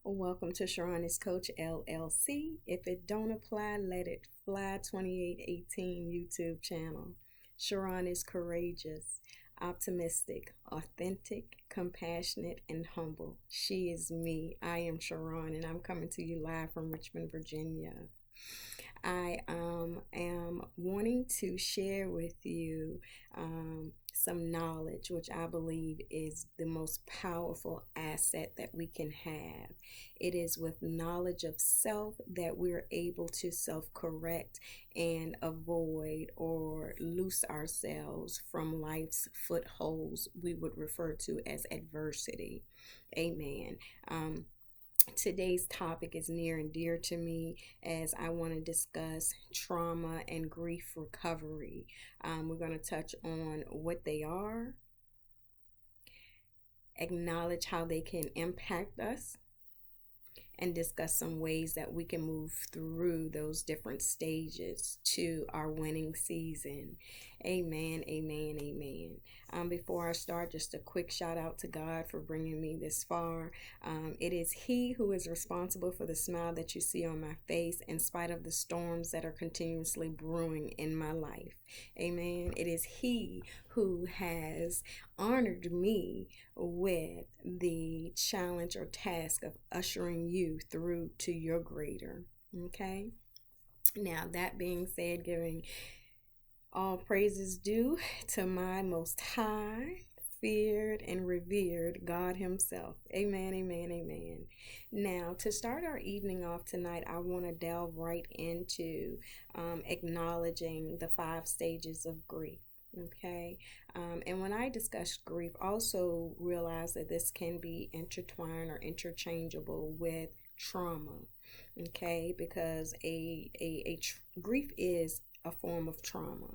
Welcome to C.O.A.C.H LLC. If it don't apply, let it fly 2818 YouTube channel. Sharon is courageous, optimistic, authentic, compassionate, and humble. She is me. I am Sharon, and I'm coming to you live from Richmond, Virginia. I am wanting to share with you some knowledge, which I believe is the most powerful asset that we can have. It is with knowledge of self that we're able to self correct and avoid or loose ourselves from life's footholds we would refer to as adversity. Amen. Today's topic is near and dear to me as I want to discuss trauma and grief recovery. We're going to touch on what they are, acknowledge how they can impact us, and discuss some ways that we can move through those different stages to our winning season. Amen, amen, amen. Before I start, just a quick shout out to God for bringing me this far. It is He who is responsible for the smile that you see on my face in spite of the storms that are continuously brewing in my life. Amen. It is He who has honored me with the challenge or task of ushering you through to your greater. Okay. Now, that being said, giving all praises due to my most high, feared, and revered God Himself. Amen, amen, amen. Now, to start our evening off tonight, I want to delve right into acknowledging the 5 stages of grief. Okay. And when I discuss grief, also realize that this can be intertwined or interchangeable with trauma. Okay. Because grief is a form of trauma.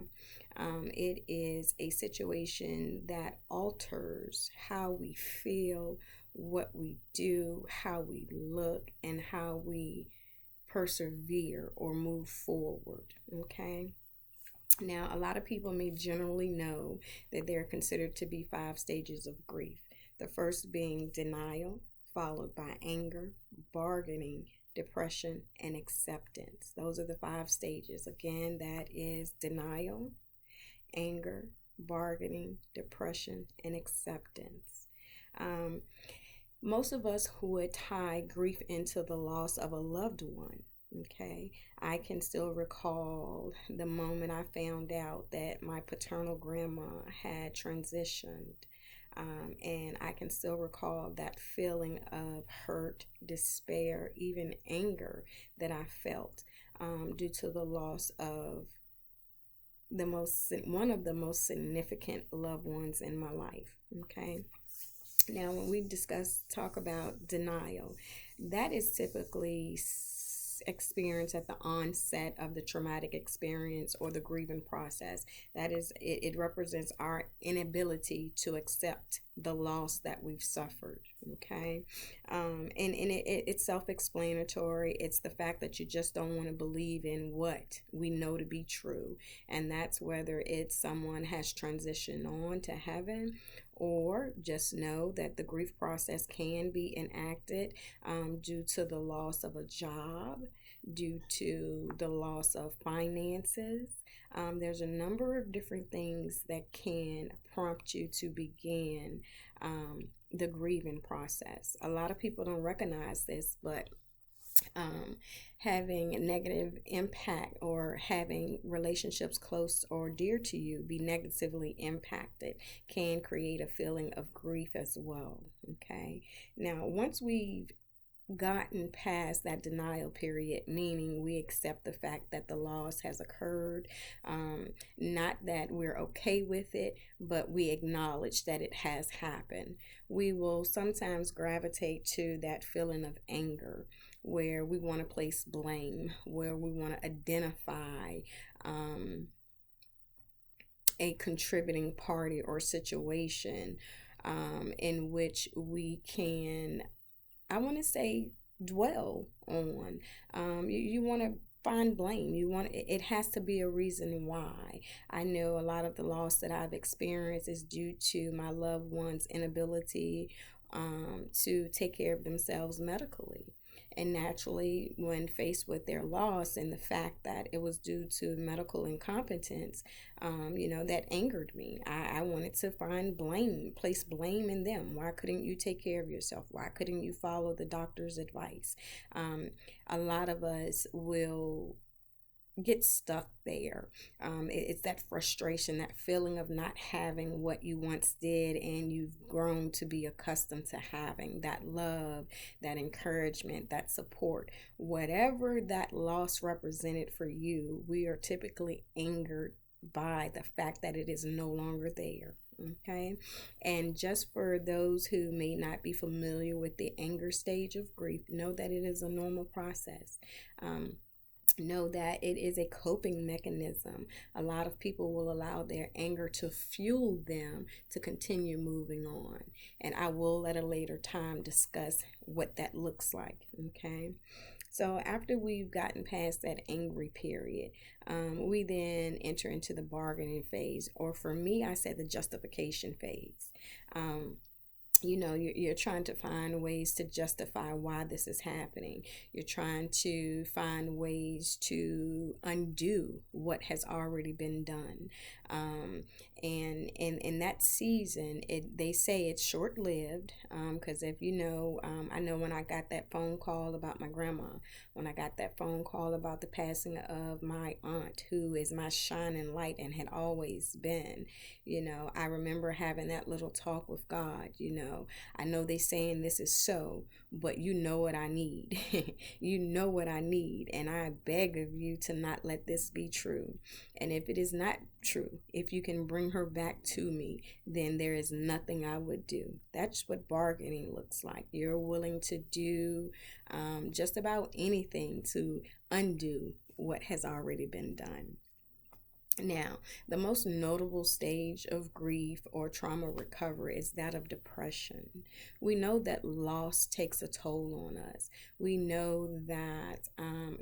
It is a situation that alters how we feel, what we do, how we look, and how we persevere or move forward. Okay. Now, a lot of people may generally know that there are considered to be 5 stages of grief. The first being denial, followed by anger, bargaining, depression, and acceptance. Those are the 5 stages. Again, that is denial, anger, bargaining, depression, and acceptance. Most of us would tie grief into the loss of a loved one. Okay, I can still recall the moment I found out that my paternal grandma had transitioned. And I can still recall that feeling of hurt, despair, even anger that I felt due to the loss of one of the most significant loved ones in my life. Okay. Now, when we talk about denial, that is typically experience at the onset of the traumatic experience or the grieving process. That is, it represents our inability to accept the loss that we've suffered. Okay. And it's self-explanatory. It's the fact that you just don't want to believe in what we know to be true, and that's whether it's someone has transitioned on to heaven, or just know that the grief process can be enacted due to the loss of a job, due to the loss of finances. There's a number of different things that can prompt you to begin the grieving process. A lot of people don't recognize this, but having a negative impact or having relationships close or dear to you be negatively impacted can create a feeling of grief as well. Okay. Now, once we've gotten past that denial period, meaning we accept the fact that the loss has occurred, not that we're okay with it, but we acknowledge that it has happened, we will sometimes gravitate to that feeling of anger, where we want to place blame, where we want to identify a contributing party or situation in which we can, I want to say, dwell on. You want to find blame. It has to be a reason why. I know a lot of the loss that I've experienced is due to my loved one's inability to take care of themselves medically. And naturally, when faced with their loss and the fact that it was due to medical incompetence, that angered me. I wanted to place blame in them. Why couldn't you take care of yourself? Why couldn't you follow the doctor's advice? A lot of us will get stuck there. It's that frustration, that feeling of not having what you once did and you've grown to be accustomed to having, that love, that encouragement, that support. Whatever that loss represented for you, we are typically angered by the fact that it is no longer there. Okay, and just for those who may not be familiar with the anger stage of grief, know that it is a normal process. Know that it is a coping mechanism. A lot of people will allow their anger to fuel them to continue moving on. And I will at a later time discuss what that looks like. Okay. So after we've gotten past that angry period, we then enter into the bargaining phase, or for me, I said the justification phase. You're trying to find ways to justify why this is happening. You're trying to find ways to undo what has already been done. And in that season, they say it's short-lived, because if I know when I got that phone call about my grandma, when I got that phone call about the passing of my aunt, who is my shining light and had always been, I remember having that little talk with God. I know they saying this is so, but you know what I need. You know what I need, and I beg of you to not let this be true. And if it is not true, if you can bring her back to me, then there is nothing I would do. That's what bargaining looks like. You're willing to do just about anything to undo what has already been done. Now, the most notable stage of grief or trauma recovery is that of depression. We know that loss takes a toll on us. We know that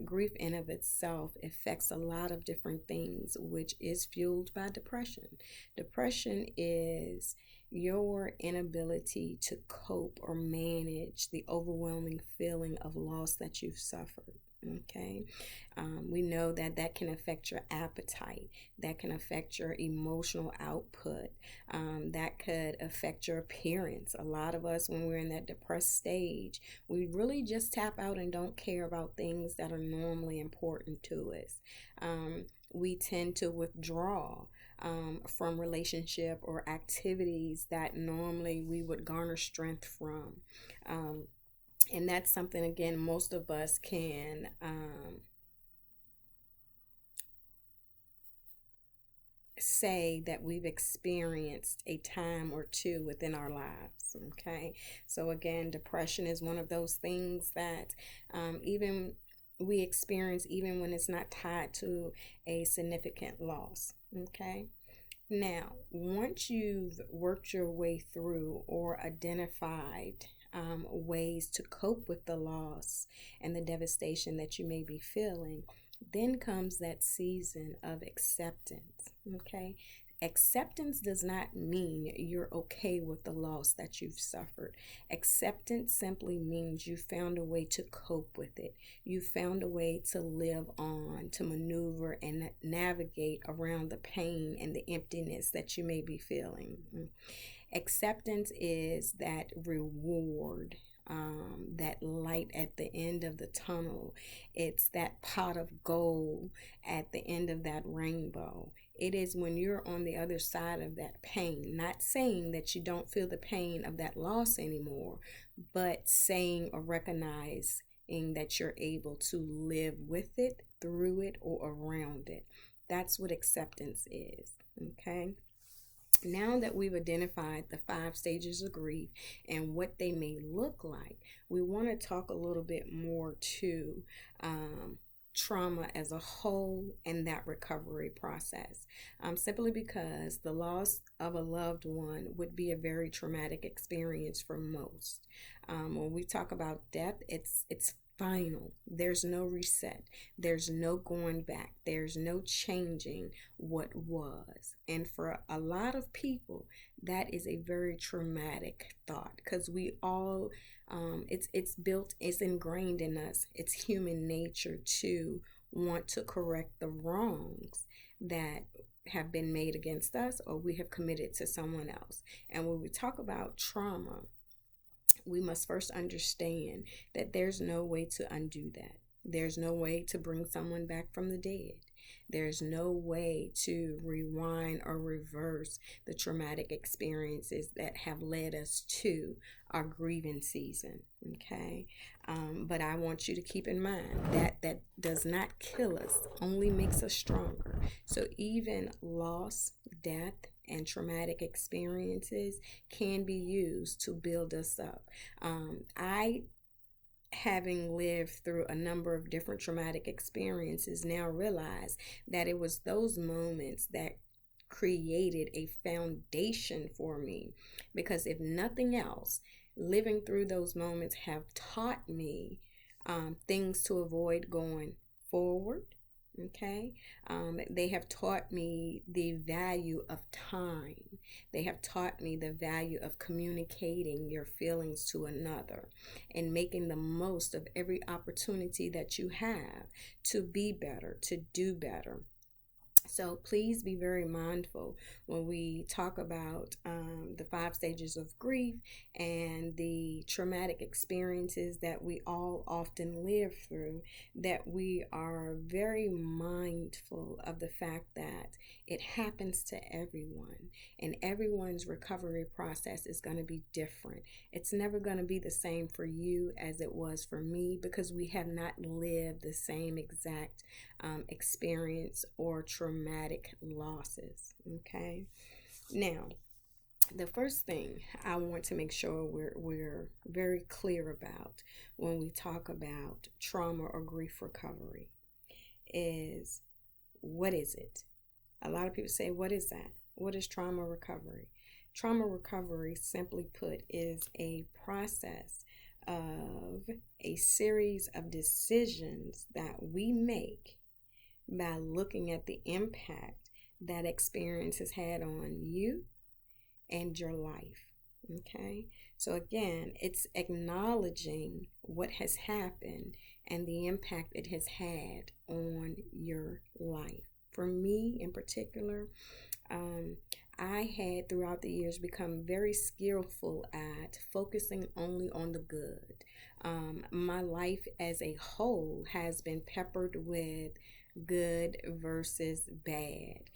grief in of itself affects a lot of different things, which is fueled by depression. Depression is your inability to cope or manage the overwhelming feeling of loss that you've suffered. Okay. We know that can affect your appetite, that can affect your emotional output, that could affect your appearance. A lot of us, when we're in that depressed stage, we really just tap out and don't care about things that are normally important to us. We tend to withdraw from relationship or activities that normally we would garner strength from. And that's something, again, most of us can say that we've experienced a time or two within our lives. Okay. So again, depression is one of those things that even we experience even when it's not tied to a significant loss. Okay. Now, once you've worked your way through or identified ways to cope with the loss and the devastation that you may be feeling, then comes that season of acceptance. Okay. Acceptance does not mean you're okay with the loss that you've suffered. Acceptance simply means you found a way to cope with it. You found a way to live on, to maneuver and navigate around the pain and the emptiness that you may be feeling. Acceptance is that reward, that light at the end of the tunnel. It's that pot of gold at the end of that rainbow. It is when you're on the other side of that pain, not saying that you don't feel the pain of that loss anymore, but saying or recognizing that you're able to live with it, through it, or around it. That's what acceptance is. Okay. Now that we've identified the 5 stages of grief and what they may look like, we want to talk a little bit more to trauma as a whole and that recovery process. Simply because the loss of a loved one would be a very traumatic experience for most. When we talk about death, it's final. There's no reset. There's no going back. There's no changing what was. And for a lot of people, that is a very traumatic thought, because we all it's built, it's ingrained in us. It's human nature to want to correct the wrongs that have been made against us or we have committed to someone else. And when we talk about trauma, we must first understand that there's no way to undo that. There's no way to bring someone back from the dead. There's no way to rewind or reverse the traumatic experiences that have led us to our grieving season. Okay. But I want you to keep in mind that that does not kill us, only makes us stronger. So even loss, death, and traumatic experiences can be used to build us up. I, having lived through a number of different traumatic experiences, now realize that it was those moments that created a foundation for me. Because if nothing else, living through those moments have taught me things to avoid going forward. Okay. They have taught me the value of time. They have taught me the value of communicating your feelings to another and making the most of every opportunity that you have to be better, to do better. So please be very mindful when we talk about the 5 stages of grief and the traumatic experiences that we all often live through, that we are very mindful of the fact that it happens to everyone, and everyone's recovery process is going to be different. It's never going to be the same for you as it was for me, because we have not lived the same exact experience or traumatic losses. Okay. Now, the first thing I want to make sure we're very clear about when we talk about trauma or grief recovery is, what is it? A lot of people say, what is that? What is trauma recovery? Trauma recovery, simply put, is a process of a series of decisions that we make by looking at the impact that experience has had on you and your life. Okay, so again, it's acknowledging what has happened and the impact it has had on your life. For me in particular, I had throughout the years become very skillful at focusing only on the good. My life as a whole has been peppered with good versus bad.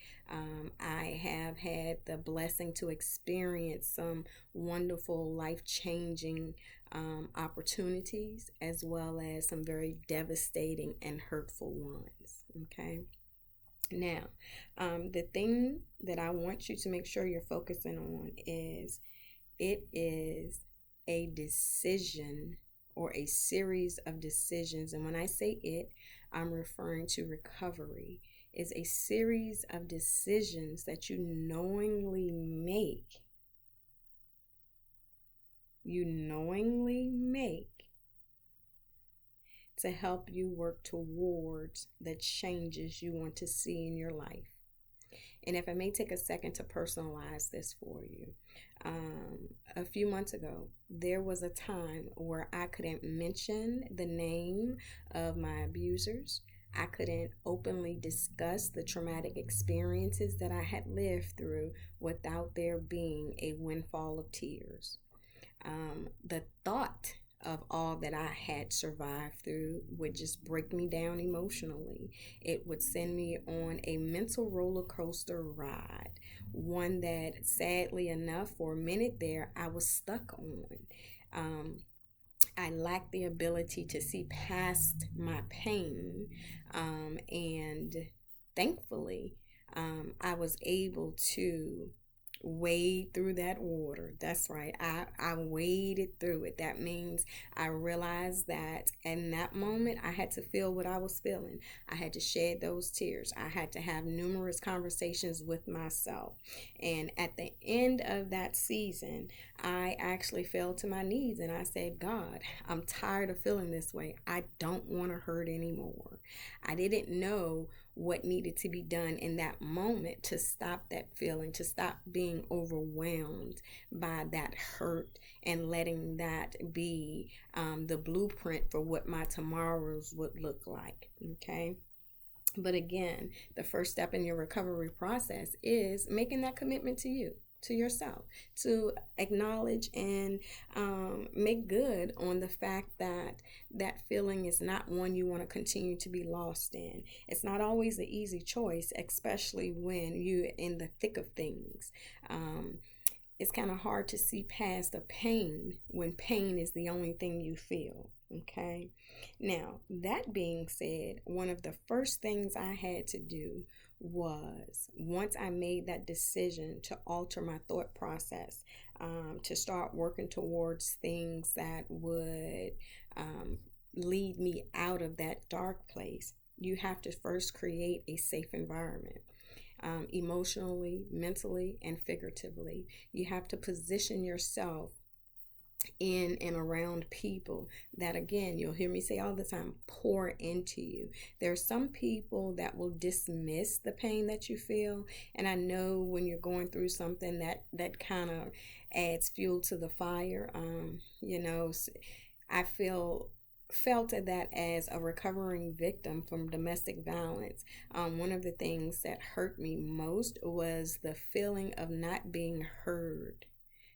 I have had the blessing to experience some wonderful life-changing opportunities, as well as some very devastating and hurtful ones. Okay. Now, the thing that I want you to make sure you're focusing on is, it is a decision or a series of decisions. And when I say it, I'm referring to recovery. Is a series of decisions that you knowingly make. You knowingly make to help you work towards the changes you want to see in your life. And if I may take a second to personalize this for you, a few months ago, there was a time where I couldn't mention the name of my abusers. I couldn't openly discuss the traumatic experiences that I had lived through without there being a windfall of tears. The thought of all that I had survived through would just break me down emotionally. It would send me on a mental roller coaster ride, one that sadly enough for a minute there I was stuck on. I lacked the ability to see past my pain, and thankfully I was able to Wade through that water. That's right. I waded through it. That means I realized that in that moment I had to feel what I was feeling. I had to shed those tears. I had to have numerous conversations with myself. And at the end of that season, I actually fell to my knees and I said, God, I'm tired of feeling this way. I don't want to hurt anymore. I didn't know what needed to be done in that moment to stop that feeling, to stop being overwhelmed by that hurt and letting that be the blueprint for what my tomorrows would look like. Okay. But again, the first step in your recovery process is making that commitment to you, to yourself, to acknowledge and make good on the fact that that feeling is not one you want to continue to be lost in. It's not always an easy choice, especially when you're in the thick of things. It's kind of hard to see past the pain when pain is the only thing you feel. Okay. Now, that being said, one of the first things I had to do was once I made that decision to alter my thought process, to start working towards things that would lead me out of that dark place, you have to first create a safe environment. Emotionally, mentally, and figuratively. You have to position yourself in and around people that, again, you'll hear me say all the time, pour into you. There are some people that will dismiss the pain that you feel, and I know when you're going through something that kind of adds fuel to the fire. I felt that as a recovering victim from domestic violence. One of the things that hurt me most was the feeling of not being heard,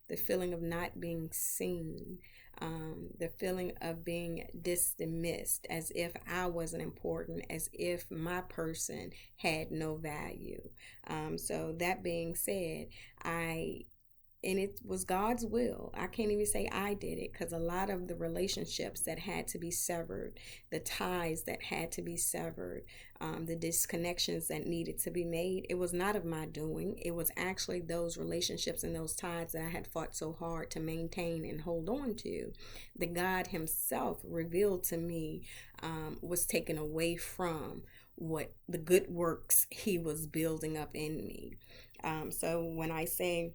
the feeling of not being seen, the feeling of being dismissed as if I wasn't important, as if my person had no value. So that being said, and it was God's will. I can't even say I did it, because a lot of the relationships that had to be severed, the ties that had to be severed, the disconnections that needed to be made, it was not of my doing. It was actually those relationships and those ties that I had fought so hard to maintain and hold on to, that God himself revealed to me was taken away from what the good works he was building up in me. So when I say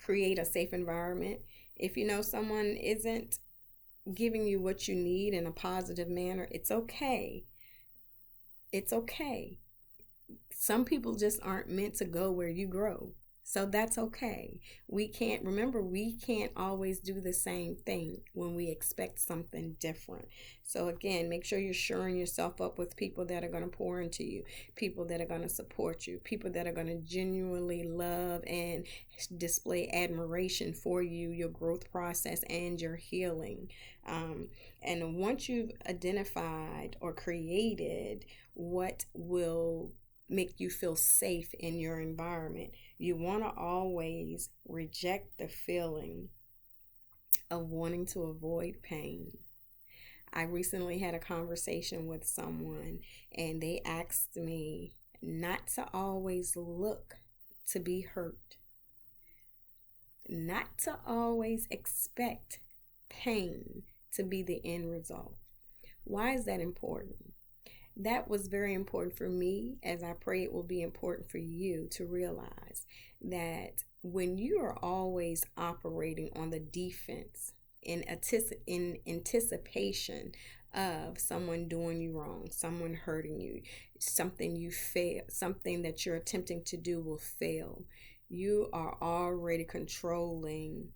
create a safe environment, if you know someone isn't giving you what you need in a positive manner, it's okay. It's okay. Some people just aren't meant to go where you grow. So that's okay. We can't always do the same thing when we expect something different. So again, make sure you're shoring yourself up with people that are going to pour into you, people that are going to support you, people that are going to genuinely love and display admiration for you, your growth process, and your healing. And once you've identified or created what will make you feel safe in your environment, you want to always reject the feeling of wanting to avoid pain. I recently had a conversation with someone, and they asked me not to always look to be hurt, not to always expect pain to be the end result. Why is that important? That was very important for me, as I pray it will be important for you to realize that when you are always operating on the defense in anticipation of someone doing you wrong, someone hurting you, something that you're attempting to do will fail, you are already controlling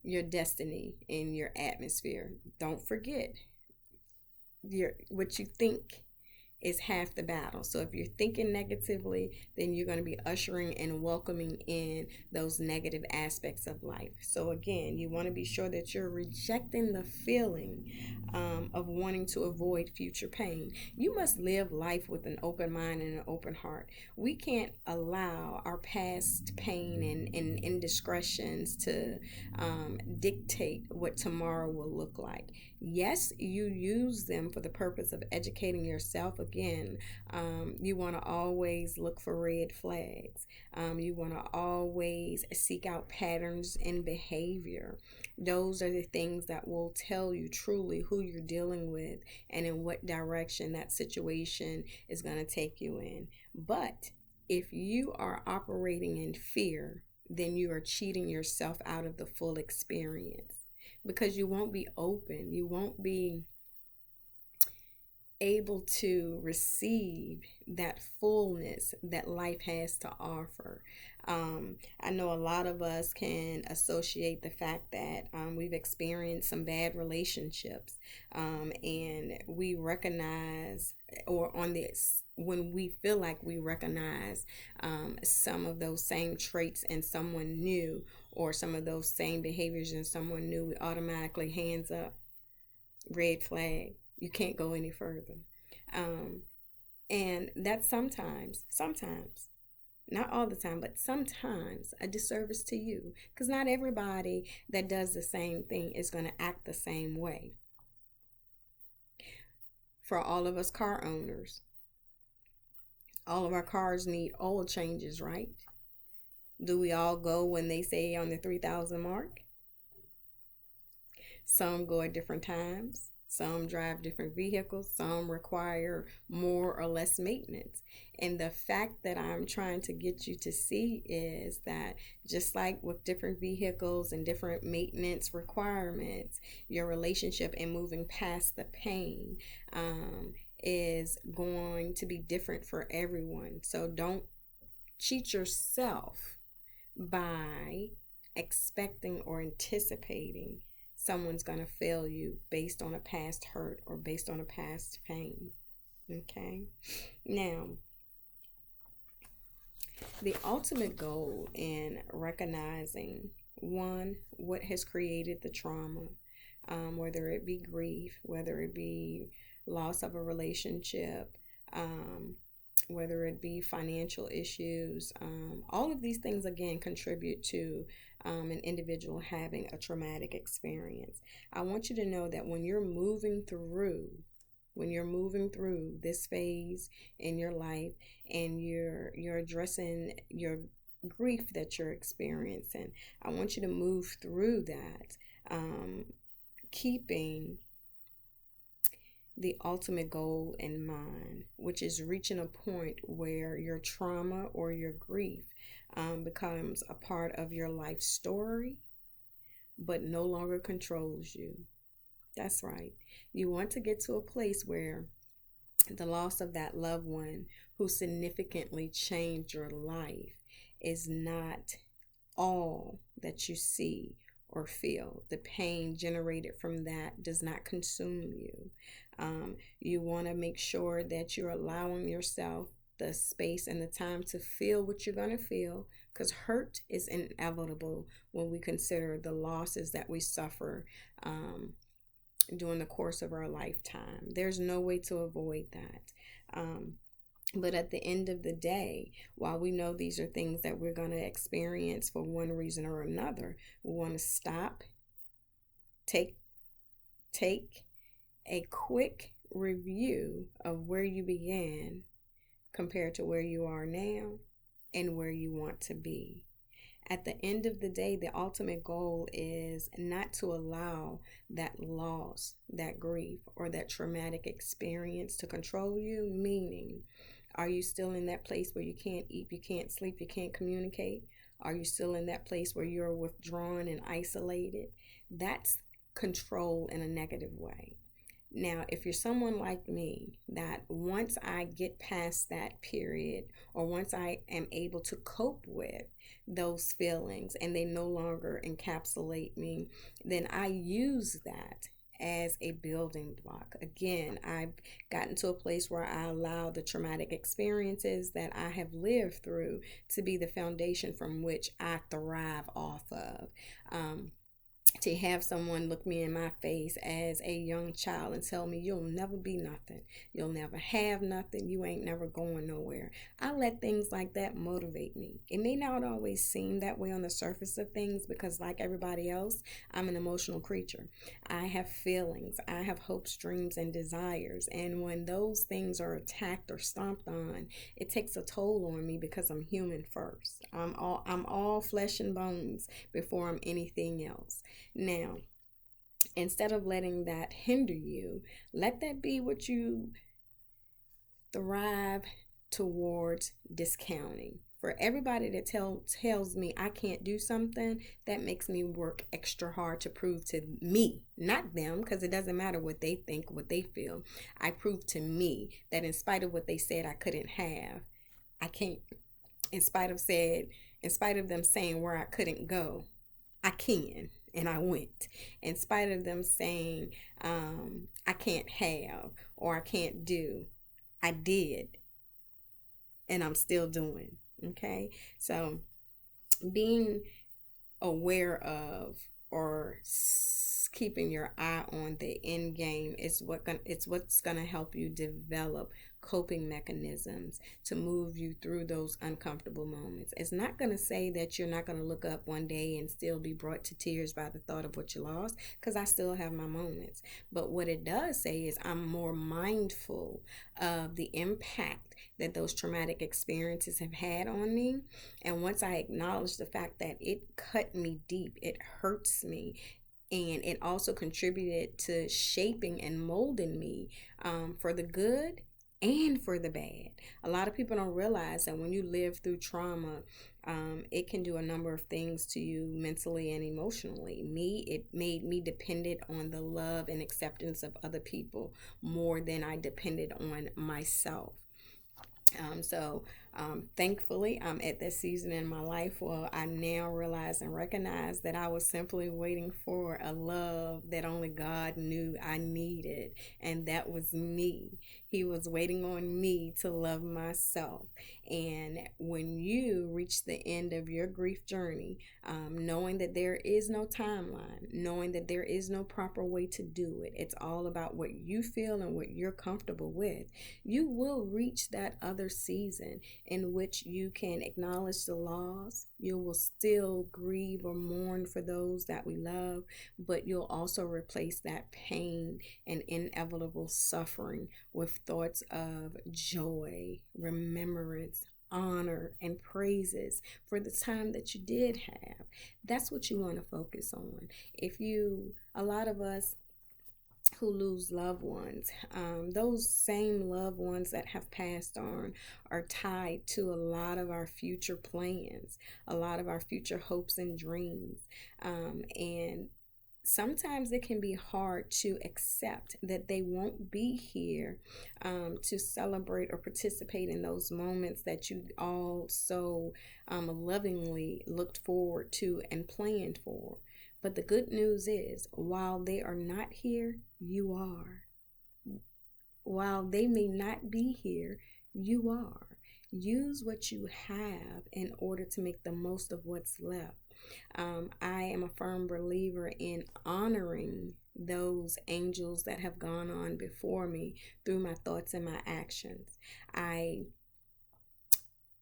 your destiny in your atmosphere. Don't forget, what you think is half the battle. So if you're thinking negatively, then you're going to be ushering and welcoming in those negative aspects of life. So again, you want to be sure that you're rejecting the feeling of wanting to avoid future pain. You must live life with an open mind and an open heart. We can't allow our past pain and indiscretions to dictate what tomorrow will look like. Yes, you use them for the purpose of educating yourself, again, you want to always look for red flags. You want to always seek out patterns in behavior. Those are the things that will tell you truly who you're dealing with and in what direction that situation is going to take you in. But if you are operating in fear, then you are cheating yourself out of the full experience, because you won't be open. You won't be able to receive that fullness that life has to offer. I know a lot of us can associate the fact that we've experienced some bad relationships, and we recognize, or on this, when we feel like we recognize some of those same traits in someone new, or some of those same behaviors in someone new, we automatically hands up, red flag. You can't go any further. Um, and that's sometimes, not all the time, but sometimes a disservice to you. Because not everybody that does the same thing is going to act the same way. For all of us car owners, all of our cars need oil changes, right? Do we all go when they say on the 3,000 mark? Some go at different times. Some drive different vehicles. Some require more or less maintenance. And the fact that I'm trying to get you to see is that just like with different vehicles and different maintenance requirements, your relationship and moving past the pain is going to be different for everyone. So don't cheat yourself by expecting or anticipating someone's going to fail you based on a past hurt or based on a past pain. Okay? Now, the ultimate goal in recognizing, one, what has created the trauma, whether it be grief, whether it be loss of a relationship, whether it be financial issues, all of these things again contribute to an individual having a traumatic experience. I want you to know that when you're moving through this phase in your life, and you're addressing your grief that you're experiencing, I want you to move through that, keeping the ultimate goal in mind, which is reaching a point where your trauma or your grief becomes a part of your life story, but no longer controls you. That's right. You want to get to a place where the loss of that loved one who significantly changed your life is not all that you see or feel. The pain generated from that does not consume you. You want to make sure that you're allowing yourself the space and the time to feel what you're going to feel, because hurt is inevitable when we consider the losses that we suffer during the course of our lifetime. There's no way to avoid that. But at the end of the day, while we know these are things that we're going to experience for one reason or another, we want to stop, take a quick review of where you began compared to where you are now and where you want to be. At the end of the day, the ultimate goal is not to allow that loss, that grief, or that traumatic experience to control you, meaning, are you still in that place where you can't eat, you can't sleep, you can't communicate? Are you still in that place where you're withdrawn and isolated? That's control in a negative way. Now, if you're someone like me, that once I get past that period, or once I am able to cope with those feelings and they no longer encapsulate me, then I use that as a building block. Again, I've gotten to a place where I allow the traumatic experiences that I have lived through to be the foundation from which I thrive off of. to have someone look me in my face as a young child and tell me you'll never be nothing, you'll never have nothing, you ain't never going nowhere. I let things like that motivate me. It may not always seem that way on the surface of things because, like everybody else, I'm an emotional creature. I have feelings, I have hopes, dreams, and desires, and when those things are attacked or stomped on, it takes a toll on me because I'm human first. I'm all flesh and bones before I'm anything else. Now, instead of letting that hinder you, let that be what you thrive towards discounting. For everybody that tells me I can't do something, that makes me work extra hard to prove to me, not them, because it doesn't matter what they think, what they feel. I prove to me that in spite of what they said I couldn't have, I can't. In spite of them saying where I couldn't go, I can, and I went. In spite of them saying I can't have or I can't do, I did, and I'm still doing. Okay, so being aware of or keeping your eye on the end game is what's gonna help you develop coping mechanisms to move you through those uncomfortable moments. It's not going to say that you're not going to look up one day and still be brought to tears by the thought of what you lost, because I still have my moments. But what it does say is I'm more mindful of the impact that those traumatic experiences have had on me. And once I acknowledge the fact that it cut me deep, it hurts me, and it also contributed to shaping and molding me for the good and for the bad. A lot of people don't realize that when you live through trauma, it can do a number of things to you mentally and emotionally. It made me dependent on the love and acceptance of other people more than I depended on myself. Thankfully, I'm at this season in my life where I now realize and recognize that I was simply waiting for a love that only God knew I needed, and that was me. He was waiting on me to love myself. And when you reach the end of your grief journey, knowing that there is no timeline, knowing that there is no proper way to do it, it's all about what you feel and what you're comfortable with, you will reach that other season in which you can acknowledge the loss. You will still grieve or mourn for those that we love, but you'll also replace that pain and inevitable suffering with thoughts of joy, remembrance, honor, and praises for the time that you did have. That's what you want to focus on. A lot of us who lose loved ones, those same loved ones that have passed on are tied to a lot of our future plans, a lot of our future hopes and dreams. And sometimes it can be hard to accept that they won't be here to celebrate or participate in those moments that you all so lovingly looked forward to and planned for. But the good news is, while they are not here, you are. While they may not be here, you are. Use what you have in order to make the most of what's left. I am a firm believer in honoring those angels that have gone on before me through my thoughts and my actions. I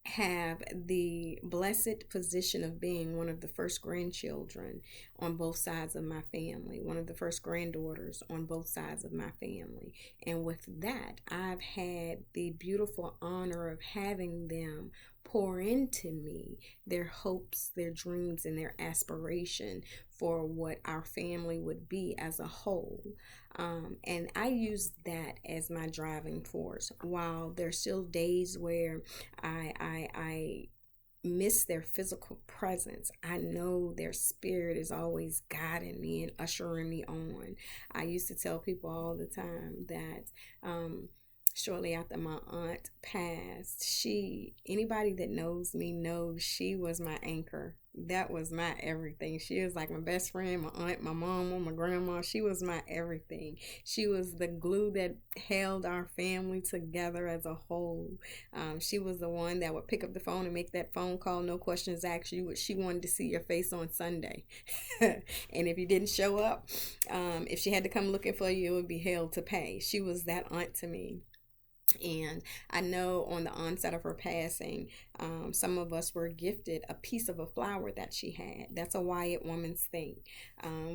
have the blessed position of being one of the first grandchildren on both sides of my family, one of the first granddaughters on both sides of my family. And with that, I've had the beautiful honor of having them pour into me their hopes, their dreams, and their aspiration for what our family would be as a whole. And I use that as my driving force. While there's still days where I miss their physical presence, I know their spirit is always guiding me and ushering me on. I used to tell people all the time that shortly after my aunt passed, anybody that knows me knows she was my anchor. That was my everything. She was like my best friend, my aunt, my mom, my grandma. She was my everything. She was the glue that held our family together as a whole. She was the one that would pick up the phone and make that phone call, no questions asked. She wanted to see your face on Sunday. And if you didn't show up, if she had to come looking for you, it would be hell to pay. She was that aunt to me. And I know on the onset of her passing, some of us were gifted a piece of a flower that she had. That's a Wyatt woman's thing.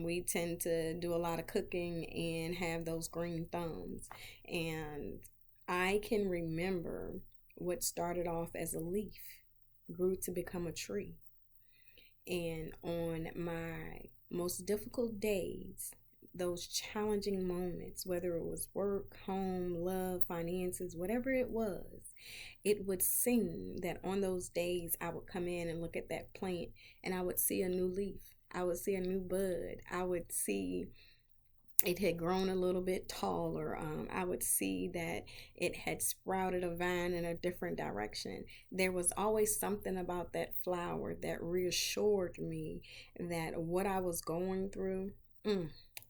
We tend to do a lot of cooking and have those green thumbs. And I can remember what started off as a leaf grew to become a tree. And on my most difficult days, those challenging moments, whether it was work, home, love, finances, whatever it would seem that on those days I would come in and look at that plant and I would see a new leaf. I would see a new bud. I would see it had grown a little bit taller. I would see that it had sprouted a vine in a different direction. There was always something about that flower that reassured me that what I was going through,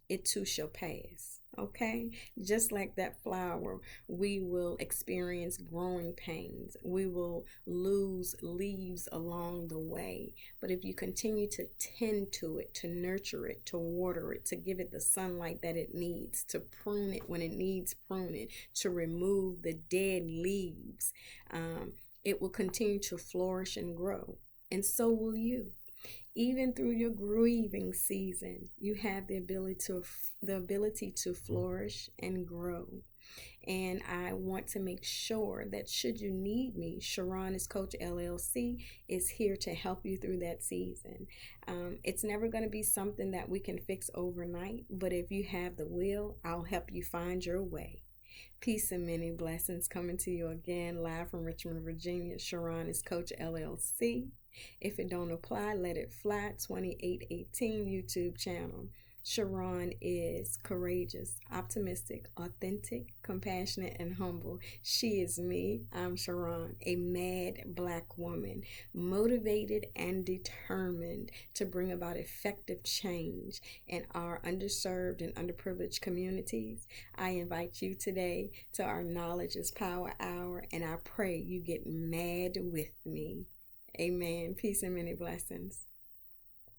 it too shall pass. Okay? Just like that flower, we will experience growing pains. We will lose leaves along the way. But if you continue to tend to it, to nurture it, to water it, to give it the sunlight that it needs, to prune it when it needs pruning, to remove the dead leaves, it will continue to flourish and grow. And so will you. Even through your grieving season, you have the ability to flourish and grow. And I want to make sure that should you need me, C.O.A.C.H LLC is here to help you through that season. It's never going to be something that we can fix overnight, but if you have the will, I'll help you find your way. Peace and many blessings coming to you again, live from Richmond, Virginia, C.O.A.C.H LLC. If it don't apply, let it fly. 2818 YouTube channel. Sharon is courageous, optimistic, authentic, compassionate, and humble. She is me. I'm Sharon, a mad Black woman, motivated and determined to bring about effective change in our underserved and underprivileged communities. I invite you today to our Knowledge is Power Hour, and I pray you get mad with me. Amen. Peace and many blessings.